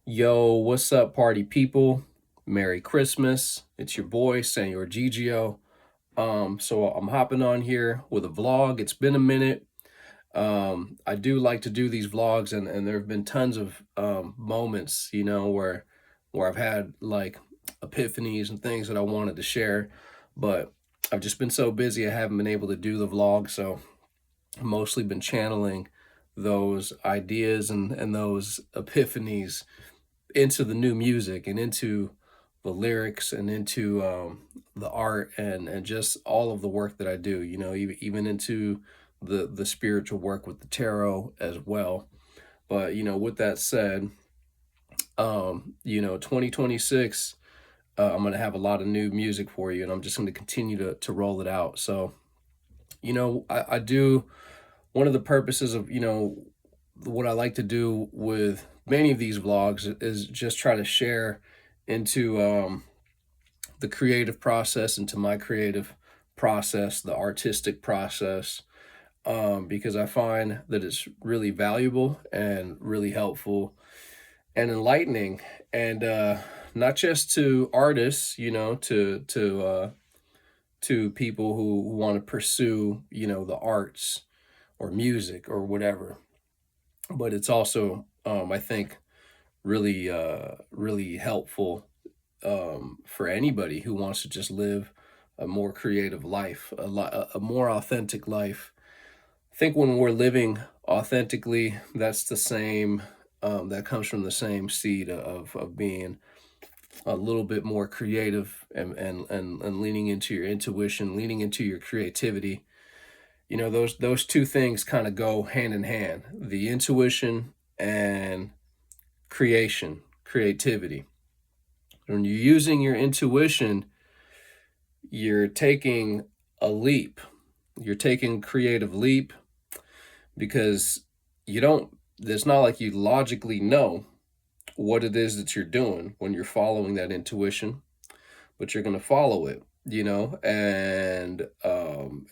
Yo, what's up, party people? Merry Christmas. It's your boy, Señor Gigio. So I'm hopping on here with a vlog. It's been a minute. I do like to do these vlogs, and there have been tons of moments, where I've had like epiphanies and things that I wanted to share, but I've just been so busy I haven't been able to do the vlog. So I've mostly been channeling those ideas and those epiphanies into the new music and into the lyrics and into the art and just all of the work that I do, even into the spiritual work with the tarot as well. But with that said, 2026, I'm gonna have a lot of new music for you, and I'm just gonna continue to roll it out. So, I do one of the purposes of what I like to do with many of these vlogs is just try to share into the creative process, into my creative process, the artistic process, because I find that it's really valuable and really helpful and enlightening, and not just to artists, to people who want to pursue, the arts or music or whatever, but it's also, I think, really helpful for anybody who wants to just live a more creative life, a more authentic life. I think when we're living authentically, that's the same. That comes from the same seed of being a little bit more creative and leaning into your intuition, leaning into your creativity. Those two things kind of go hand in hand: the intuition and creativity. When you're using your intuition, you're taking a leap. You're taking creative leap because you don't, it's not like you logically know what it is that you're doing when you're following that intuition, but you're going to follow it, and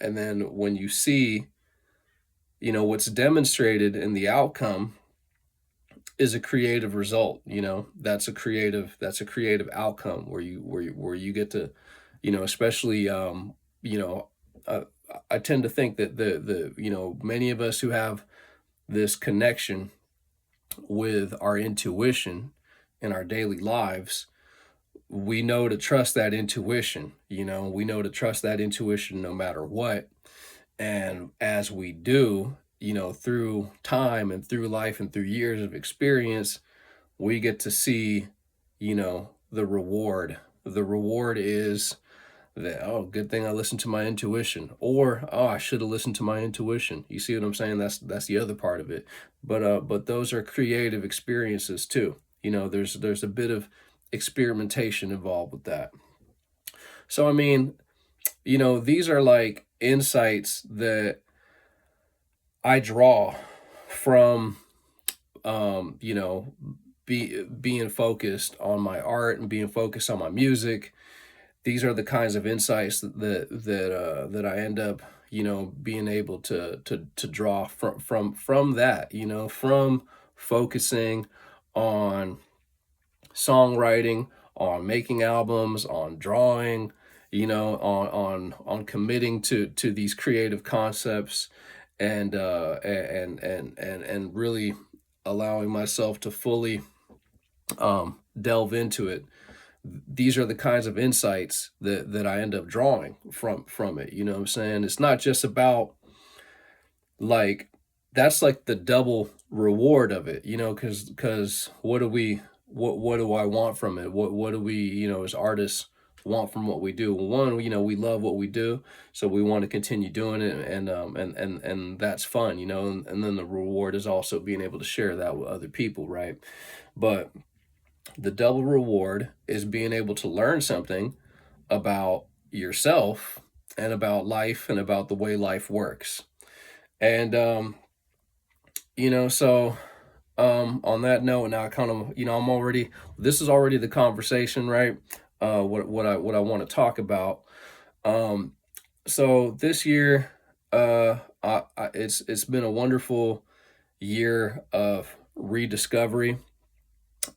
then when you see, what's demonstrated in the outcome is a creative result. That's a creative outcome where you get to, especially, uh, I tend to think that many of us who have this connection with our intuition in our daily lives, we know to trust that intuition. We know to trust that intuition no matter what. And as we do, through time and through life and through years of experience, we get to see, the reward. The reward is that, oh, good thing I listened to my intuition, or oh, I should have listened to my intuition. You see what I'm saying? That's the other part of it. But those are creative experiences too. There's a bit of experimentation involved with that. So I mean, these are like insights that I draw from, being focused on my art and being focused on my music. These are the kinds of insights that I end up, being able to draw from that, from focusing on songwriting, on making albums, on drawing, on committing to these creative concepts, and really allowing myself to fully delve into it. These are the kinds of insights that I end up drawing from it. You know what I'm saying? It's not just about, like, that's like the double reward of it, because what do I want from it? What do we, as artists, want from what we do? Well, one, we love what we do, so we want to continue doing it, and that's fun, and then the reward is also being able to share that with other people, right? But the double reward is being able to learn something about yourself and about life and about the way life works. And so on that note, now I kind of, I'm already, this is already the conversation, right? What I want to talk about. Um so this year, it's been a wonderful year of rediscovery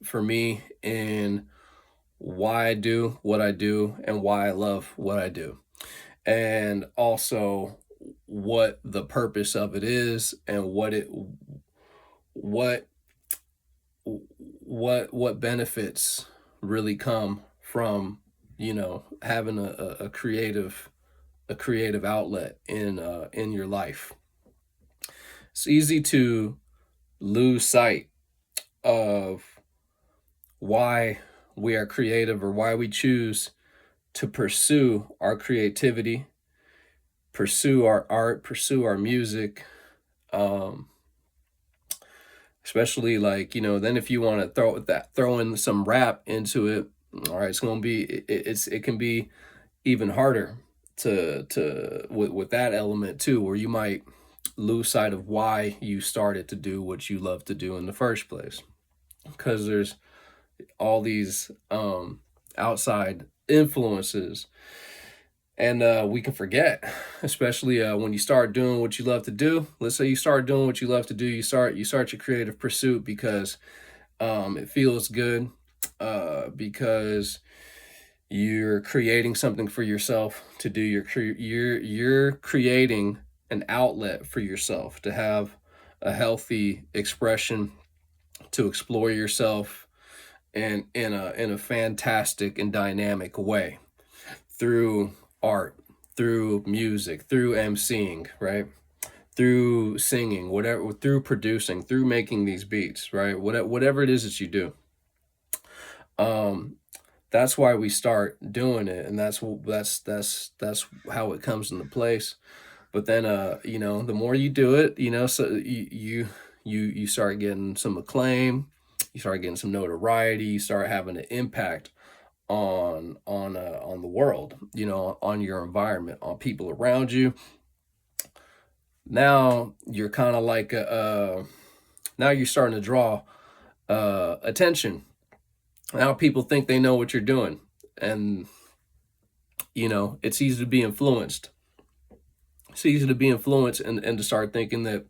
for me in why I do what I do and why I love what I do. And also what the purpose of it is and what what benefits really come from, having a creative outlet in your life. It's easy to lose sight of why we are creative or why we choose to pursue our creativity, pursue our art, pursue our music. Um, Especially like, then if you want to throw in some rap into it, all right, it's gonna be it can be even harder to with that element too, where you might lose sight of why you started to do what you love to do in the first place. Because there's all these outside influences, and we can forget, especially when you start doing what you love to do. Let's say you start doing what you love to do, you start your creative pursuit because it feels good, because you're creating something for yourself to do. You're creating an outlet for yourself to have a healthy expression, to explore yourself in a fantastic and dynamic way through art, through music, through emceeing, right? Through singing, whatever, through producing, through making these beats, right? Whatever it is that you do. Um, that's why we start doing it, and that's how it comes into place. But then, the more you do it, so you start getting some acclaim, you start getting some notoriety, you start having an impact on the world, on your environment, on people around you. Now you're kind of like now you're starting to draw attention. Now people think they know what you're doing, and it's easy to be influenced. It's easy to be influenced and to start thinking that,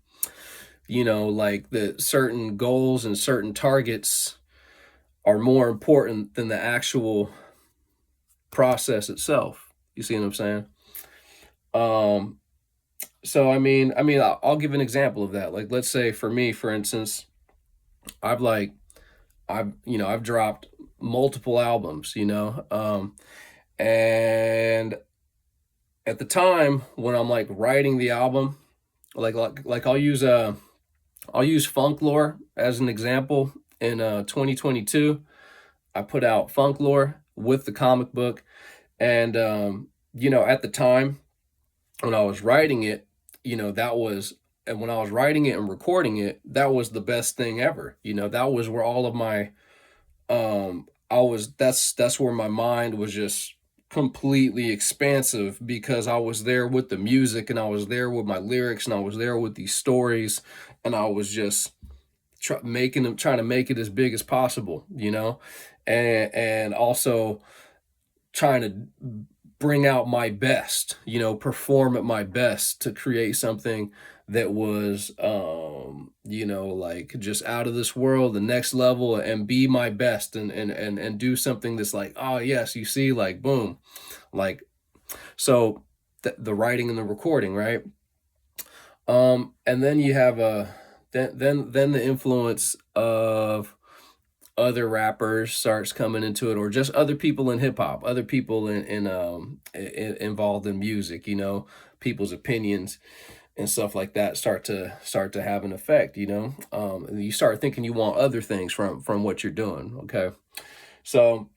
like that certain goals and certain targets are more important than the actual process itself. You see what I'm saying? Um, so I'll give an example of that. Like, let's say for me, for instance, I've like I've dropped multiple albums, and at the time when I'm like writing the album, like I'll use Funk Lore as an example. In 2022, I put out Funk Lore with the comic book, and at the time when I was writing it, that was, and when I was writing it and recording it, that was the best thing ever. That was where all of my I was that's where my mind was just completely expansive, because I was there with the music, and I was there with my lyrics, and I was there with these stories, and I was just trying to make it as big as possible, and also trying to bring out my best, perform at my best to create something that was, like just out of this world, the next level, and be my best, and do something that's like, oh yes, you see, like boom, like, so the writing and the recording, right? And then you have then the influence of other rappers starts coming into it, or just other people in hip hop, other people involved in music, people's opinions and stuff like that start to have an effect, and you start thinking you want other things from what you're doing. Okay, so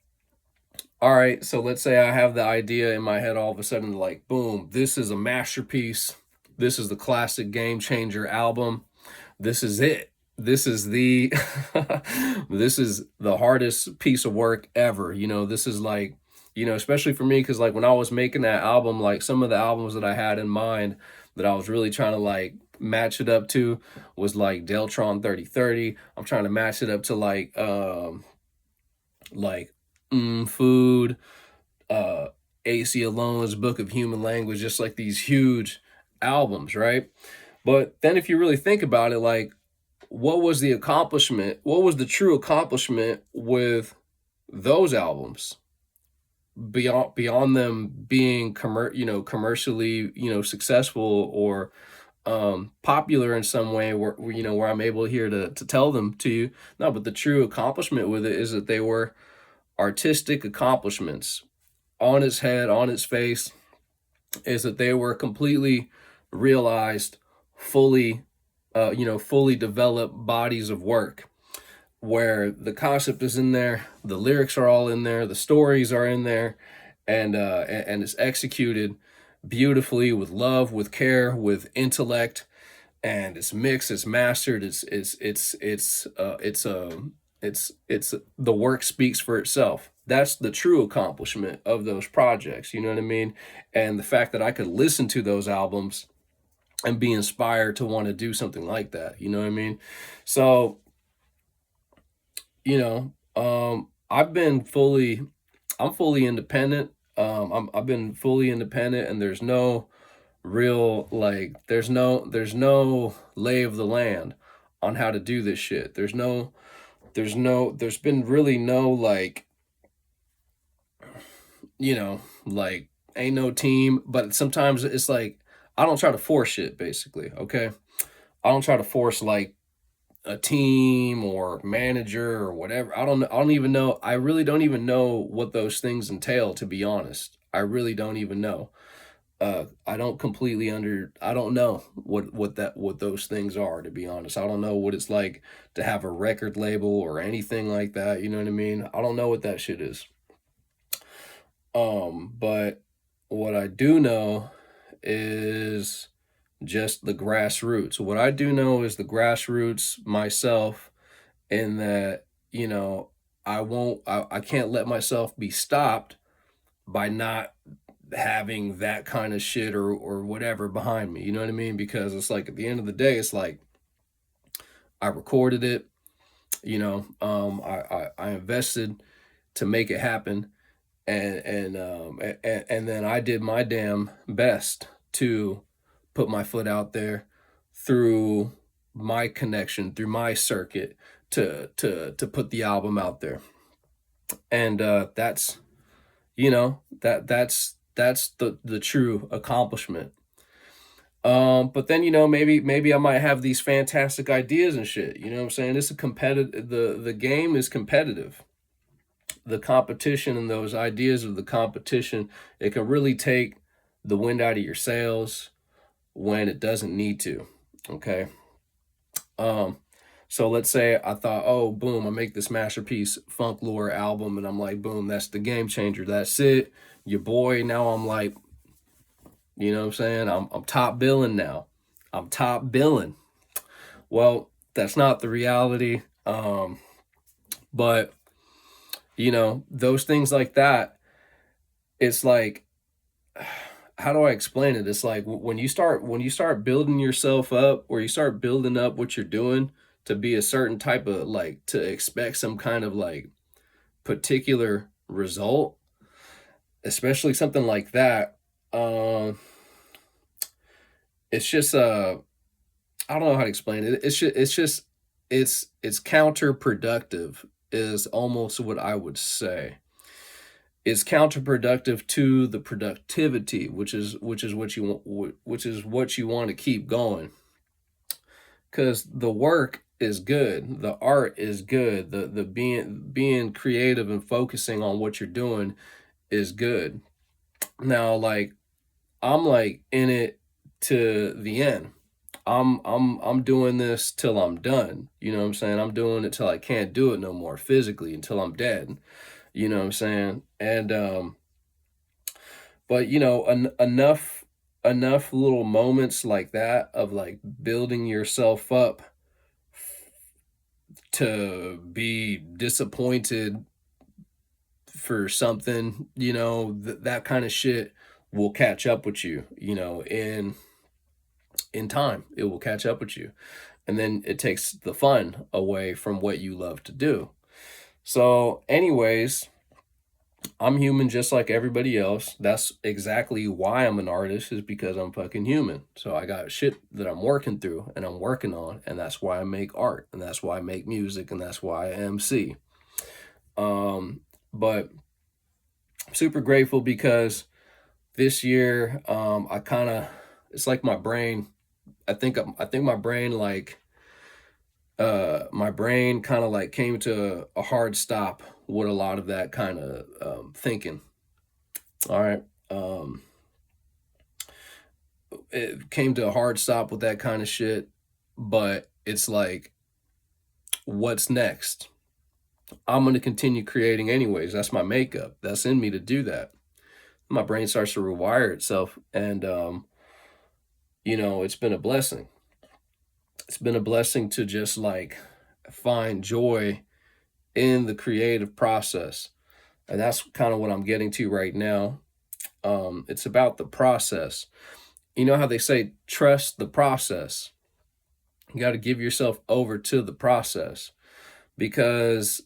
all right, so let's say I have the idea in my head, all of a sudden, like boom, this is a masterpiece, this is the classic game changer album, this is it, this is the this is the hardest piece of work ever. This is like, especially for me, because like when I was making that album, like some of the albums that I had in mind that I was really trying to like match it up to was like Deltron 3030. I'm trying to match it up to like Food, uh AC Alone's Book of Human Language, just like these huge albums, right? But then if you really think about it, like what was the accomplishment? What was the true accomplishment with those albums beyond them being commercially, successful or popular in some way where I'm able here to tell them to you. No, but the true accomplishment with it is that they were artistic accomplishments on its head, on its face, is that they were completely realized, fully, fully developed bodies of work where the concept is in there, the lyrics are all in there, the stories are in there, and it's executed beautifully with love, with care, with intellect, and it's mixed, it's mastered, it's the work speaks for itself. That's the true accomplishment of those projects, you know what I mean? And the fact that I could listen to those albums and be inspired to want to do something like that, you know what I mean? So, I've been I'm fully independent. I've been fully independent, and there's no real like there's no lay of the land on how to do this shit. There's been really no like, like ain't no team, but sometimes it's like I don't try to force shit basically, okay? I don't try to force like a team or manager or whatever. I don't even know. I really don't even know what those things entail, to be honest. I really don't even know. I don't completely I don't know what those things are, to be honest. I don't know what it's like to have a record label or anything like that, you know what I mean? I don't know what that shit is. But what I do know is just the grassroots. What I do know is the grassroots myself, in that, I can't let myself be stopped by not having that kind of shit or whatever behind me. You know what I mean? Because it's like at the end of the day, it's like I recorded it, I invested to make it happen, and then I did my damn best to put my foot out there through my connection, through my circuit, to put the album out there. And that's that's the true accomplishment. But then, maybe I might have these fantastic ideas and shit. You know what I'm saying? It's a competitive the game is competitive. The competition and those ideas of the competition, it can really take the wind out of your sails when it doesn't need to. Okay. Um, so let's say I thought, oh, boom, I make this masterpiece funk lore album, and I'm like, boom, that's the game changer. That's it. Your boy. Now I'm like, you know what I'm saying? I'm top billing now. I'm top billing. Well, that's not the reality. But those things like that, it's like, how do I explain it? It's like when you start building yourself up, or you start building up what you're doing to be a certain type of like to expect some kind of like particular result, especially something like that. It's just I don't know how to explain it. It's counterproductive is almost what I would say. It's counterproductive to the productivity, which is what you want, which is what you want to keep going. Because the work is good, the art is good, the being creative and focusing on what you're doing is good. Now, like I'm like in it to the end. I'm doing this till I'm done. You know what I'm saying? I'm doing it till I can't do it no more physically, until I'm dead. You know what I'm saying? And but enough little moments like that of like building yourself up to be disappointed for something, that kind of shit will catch up with you, in time. It will catch up with you. And then it takes the fun away from what you love to do. So, anyways, I'm human just like everybody else. That's exactly why I'm an artist, is because I'm fucking human. So I got shit that I'm working through and I'm working on, and that's why I make art, and that's why I make music, and that's why I MC. But super grateful because this year, I kind of, it's like my brain. I think my brain kind of like came to a hard stop with a lot of that kind of thinking. All right. It came to a hard stop with that kind of shit, but it's like, what's next? I'm going to continue creating anyways. That's my makeup. That's in me to do that. My brain starts to rewire itself. And, it's been a blessing. It's been a blessing to just like find joy in the creative process. And that's kind of what I'm getting to right now. It's about the process. You know how they say, trust the process. You got to give yourself over to the process, because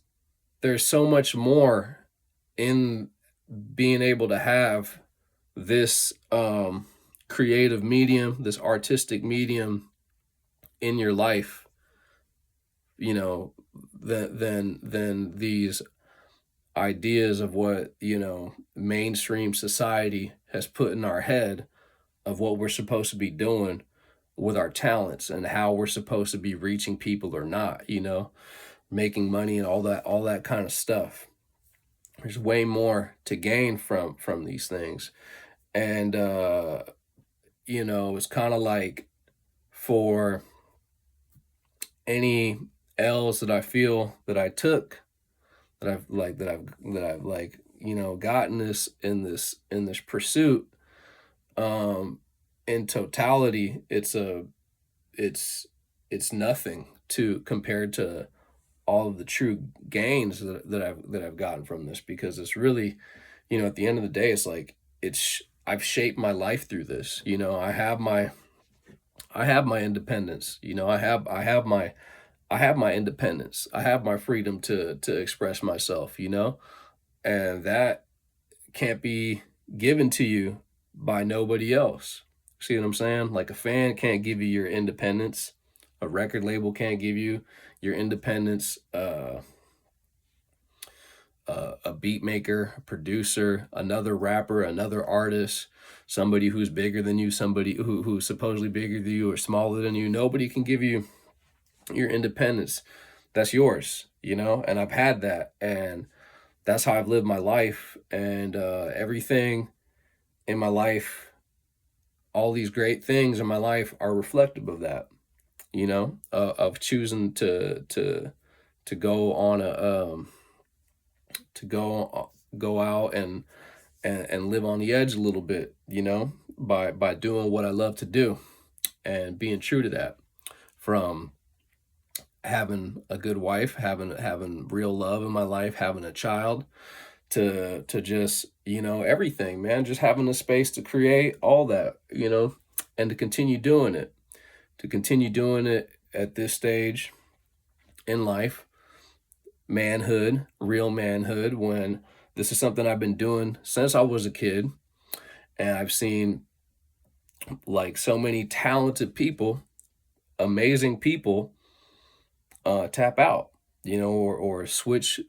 there's so much more in being able to have this creative medium, this artistic medium in your life, than these ideas of what, mainstream society has put in our head of what we're supposed to be doing with our talents and how we're supposed to be reaching people or not, making money and all that kind of stuff. There's way more to gain from these things. And it's kind of like, for any L's that I feel that I took, that I've gotten this pursuit, um in totality, it's it's nothing to compared to all of the true gains that I've gotten from this, because it's really, at the end of the day, it's like, I've shaped my life through this. I have my independence. I have my independence. I have my freedom to express myself, and that can't be given to you by nobody else. See what I'm saying? Like, a fan can't give you your independence. A record label can't give you your independence. A beat maker, a producer, another rapper, another artist, somebody who's bigger than you, somebody who's supposedly bigger than you or smaller than you. Nobody can give you your independence. That's yours, and I've had that. And that's how I've lived my life. And everything in my life, all these great things in my life are reflective of that, of choosing to go on go out and live on the edge a little bit, by doing what I love to do and being true to that. From having a good wife, having real love in my life, having a child, to just, everything, man, just having the space to create all that, and to continue doing it, at this stage in life, manhood, real manhood, when this is something I've been doing since I was a kid. And I've seen, like, so many talented people, amazing people, tap out, or switch.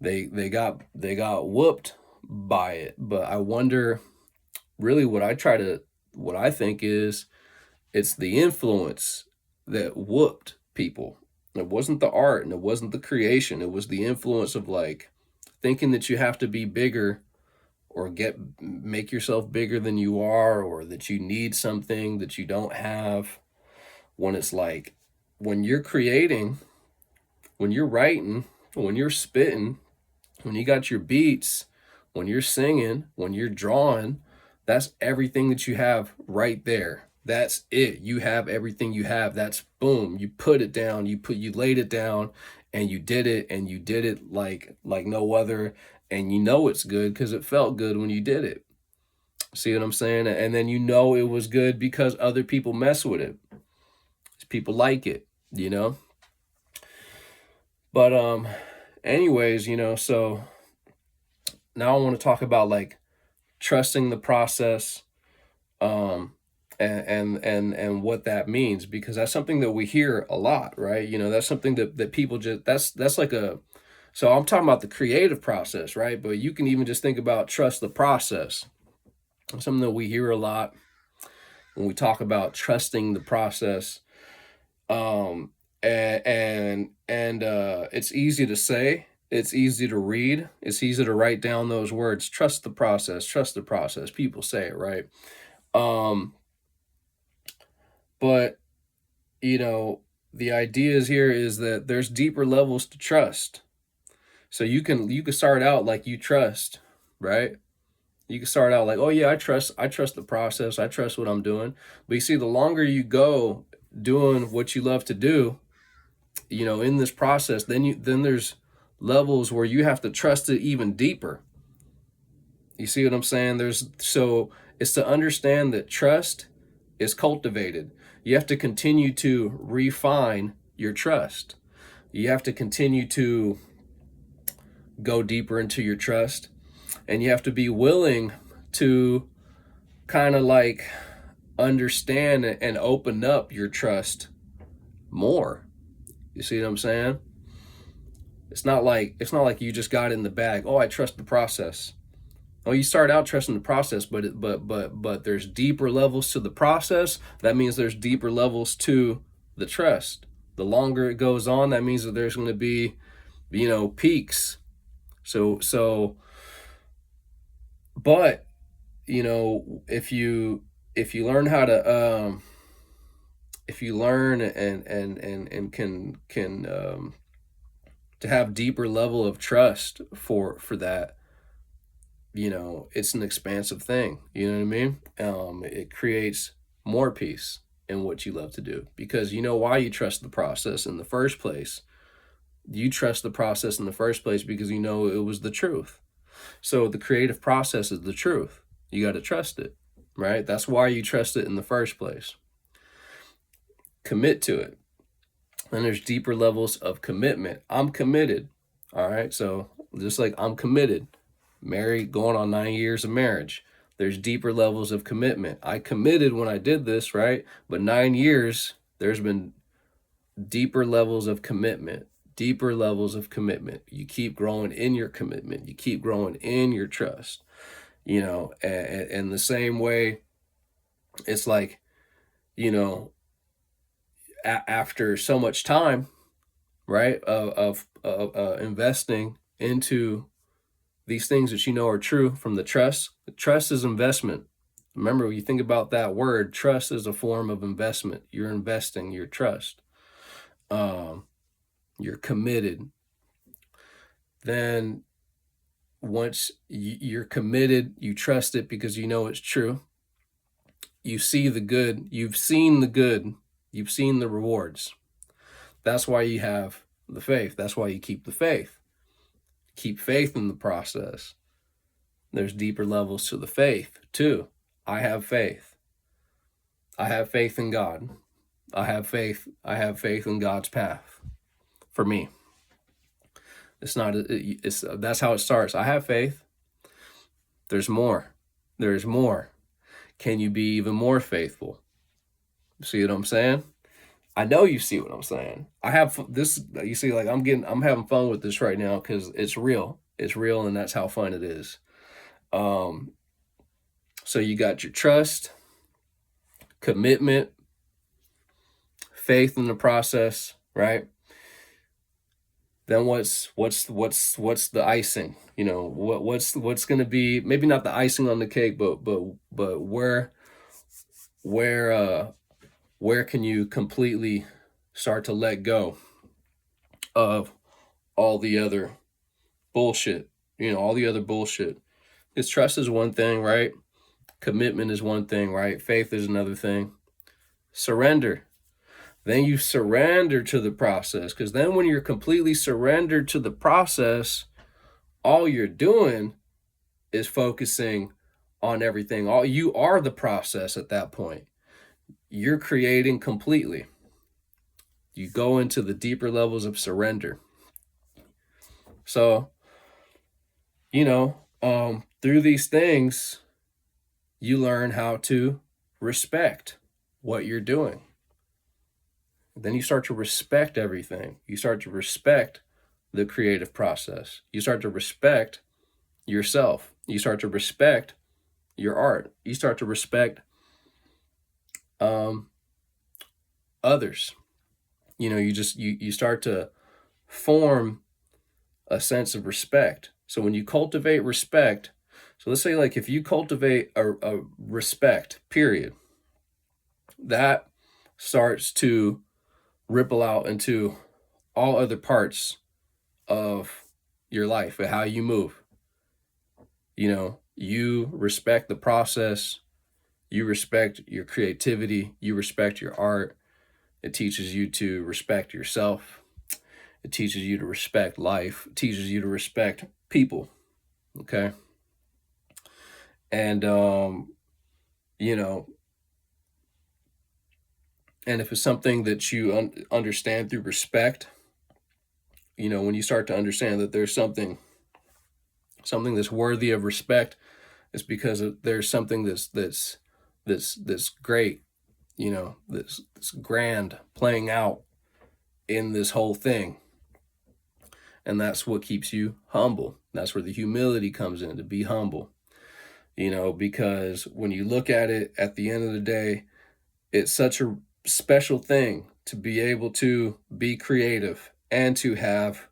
They got whooped by it. But I wonder, really, what I think is, it's the influence that whooped people. It wasn't the art, and it wasn't the creation. It was the influence of, like, thinking that you have to be bigger, or make yourself bigger than you are, or that you need something that you don't have. When it's like, when you're creating, when you're writing, when you're spitting, when you got your beats, when you're singing, when you're drawing, that's everything that you have right there. That's it. You have everything you have. That's boom. You put it down. You laid it down, and you did it, and you did it like no other. And it's good because it felt good when you did it. See what I'm saying? And then it was good because other people mess with it. People like it. But anyways, so now I want to talk about like trusting the process, um, and what that means, because that's something that we hear a lot, right? That's something that people just that's like a so I'm talking about the creative process, right? But you can even just think about trust the process. Something that we hear a lot when we talk about trusting the process. Um, and it's easy to say, it's easy to read, it's easy to write down those words, trust the process, trust the process. People say it, right? Um, but the idea is here is that there's deeper levels to trust. So you can start out like you trust, right? You can start out like, oh yeah, I trust the process, I trust what I'm doing. But you see, the longer you go doing what you love to do, in this process, then there's levels where you have to trust it even deeper. You see what I'm saying? So it's to understand that trust is cultivated. You have to continue to refine your trust. You have to continue to go deeper into your trust, and you have to be willing to kind of like understand and open up your trust more. You see what I'm saying? It's not like you just got in the bag. Oh, I trust the process. Oh, you start out trusting the process, but there's deeper levels to the process. That means there's deeper levels to the trust. The longer it goes on, that means that there's going to be, peaks. So, but if you learn how to if you learn and can to have deeper level of trust for that, it's an expansive thing. You know what I mean? It creates more peace in what you love to do, because you know why you trust the process in the first place. You trust the process in the first place because you know it was the truth. So the creative process is the truth. You got to trust it, right? That's why you trust it in the first place. Commit to it. And there's deeper levels of commitment. I'm committed. All right. So just like I'm committed, married, going on 9 years of marriage, there's deeper levels of commitment. I committed when I did this, right? But 9 years, there's been deeper levels of commitment. Deeper levels of commitment. You keep growing in your commitment. You keep growing in your trust. And the same way, it's like, you know, after so much time, right, of investing into these things that are true from the trust. Trust is investment. Remember, when you think about that word, trust is a form of investment. You're investing your trust. Um, you're committed. Then once you're committed, you trust it because you know it's true. You see the good. You've seen the good. You've seen the rewards. That's why you have the faith. That's why you keep the faith. Keep faith in the process. There's deeper levels to the faith too. I have faith. I have faith in God. I have faith. I have faith in God's path for me. It's not. It's That's how it starts. I have faith. There's more. There's more. Can you be even more faithful? See what I'm saying? I know you see what I'm saying. I have this. You see, like I'm having fun with this right now because it's real. It's real, and that's how fun it is. Um, so you got your trust, commitment, faith in the process, right? Then what's the icing? What's going to be, maybe not the icing on the cake, but where where can you completely start to let go of all the other bullshit? All the other bullshit. Because trust is one thing, right? Commitment is one thing, right? Faith is another thing. Surrender. Then you surrender to the process, because then when you're completely surrendered to the process, all you're doing is focusing on everything. All you are the process at that point. You're creating completely. You go into the deeper levels of surrender. So, Through these things, you learn how to respect what you're doing. Then you start to respect everything. You start to respect the creative process. You start to respect yourself. You start to respect your art. You start to respect um, others. You start to form a sense of respect. So when you cultivate respect, so let's say like if you cultivate a respect, period, that starts to ripple out into all other parts of your life and how you move. You respect the process, you respect your creativity, you respect your art. It teaches you to respect yourself. It teaches you to respect life. It teaches you to respect people. Okay. And, you know, and if it's something that you understand through respect, when you start to understand that there's something that's worthy of respect, it's because there's something that's great, this grand playing out in this whole thing. And that's what keeps you humble. That's where the humility comes in, to be humble, because when you look at it at the end of the day, it's such a special thing to be able to be creative and to have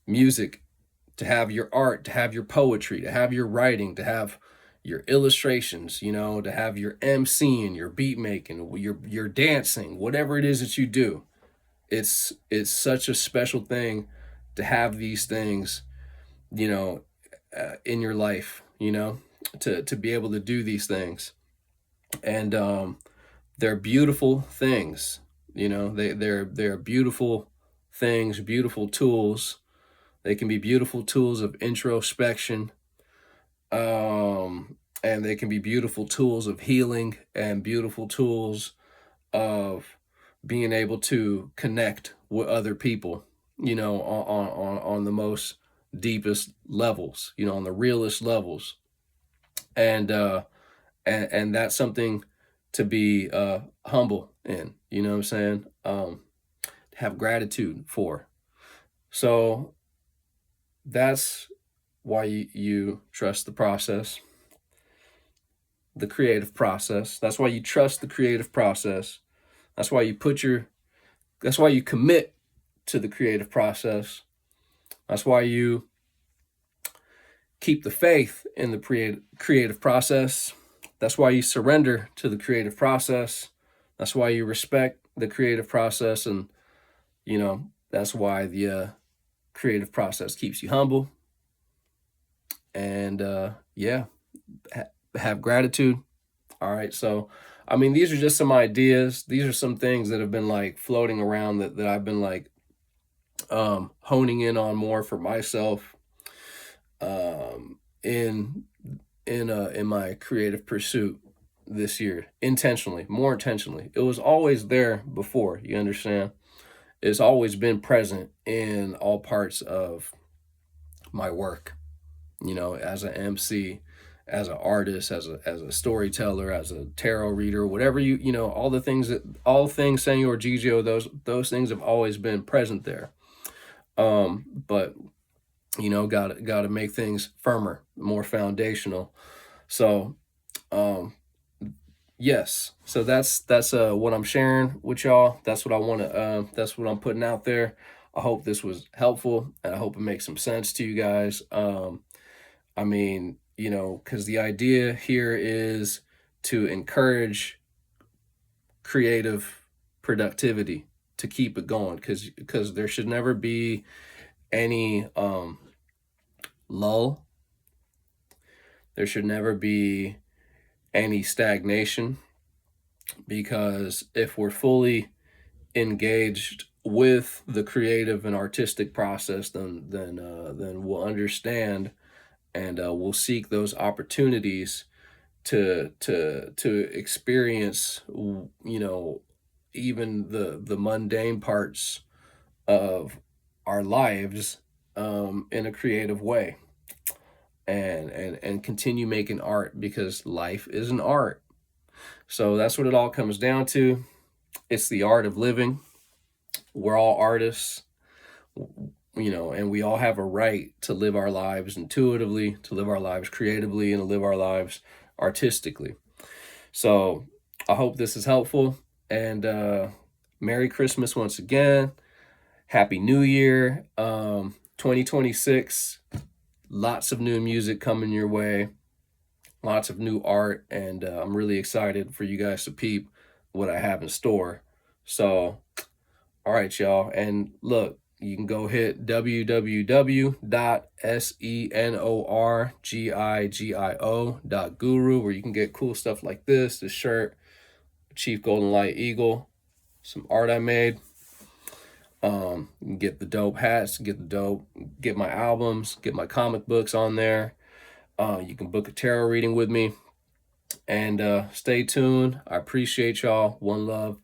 music, to have your art, to have your poetry, to have your writing, to have your illustrations, to have your emceeing, your beat making, your dancing, whatever it is that you do. It's such a special thing to have these things, in your life, to be able to do these things. And they're beautiful things. They're beautiful things, beautiful tools. They can be beautiful tools of introspection, and they can be beautiful tools of healing and beautiful tools of being able to connect with other people, on the most deepest levels, on the realest levels. And that's something to be humble in, you know what I'm saying? Have gratitude for. So that's why you trust the process, the creative process. That's why you trust the creative process. That's why that's why you commit to the creative process. That's why you keep the faith in the creative process. That's why you surrender to the creative process. That's why you respect the creative process. And, that's why the creative process keeps you humble. And yeah, have gratitude. All right. So, I mean, these are just some ideas. These are some things that have been like floating around that I've been like honing in on more for myself in in my creative pursuit this year, intentionally, more intentionally. It was always there before, you understand? It's always been present in all parts of my work, as an MC, as an artist, as a storyteller, as a tarot reader, whatever all things Señor Gigio, those things have always been present there. But got to make things firmer, more foundational. So, yes. So that's what I'm sharing with y'all. That's what I want to. That's what I'm putting out there. I hope this was helpful, and I hope it makes some sense to you guys. I mean, because the idea here is to encourage creative productivity, to keep it going, because there should never be any lull. There should never be any stagnation, because if we're fully engaged with the creative and artistic process, then we'll understand, and we'll seek those opportunities to experience, even the mundane parts of our lives in a creative way. and continue making art, because life is an art. So that's what it all comes down to. It's the art of living. We're all artists, and we all have a right to live our lives intuitively, to live our lives creatively, and to live our lives artistically. So I hope this is helpful, and Merry Christmas once again. Happy New Year. 2026, lots of new music coming your way, lots of new art, and I'm really excited for you guys to peep what I have in store. So, all right, y'all. And look, you can go hit www.senorgigio.guru, where you can get cool stuff like this shirt, Chief Golden Light Eagle, some art I made. You can get the dope hats, get my albums, get my comic books on there. You can book a tarot reading with me, and stay tuned. I appreciate y'all. One love.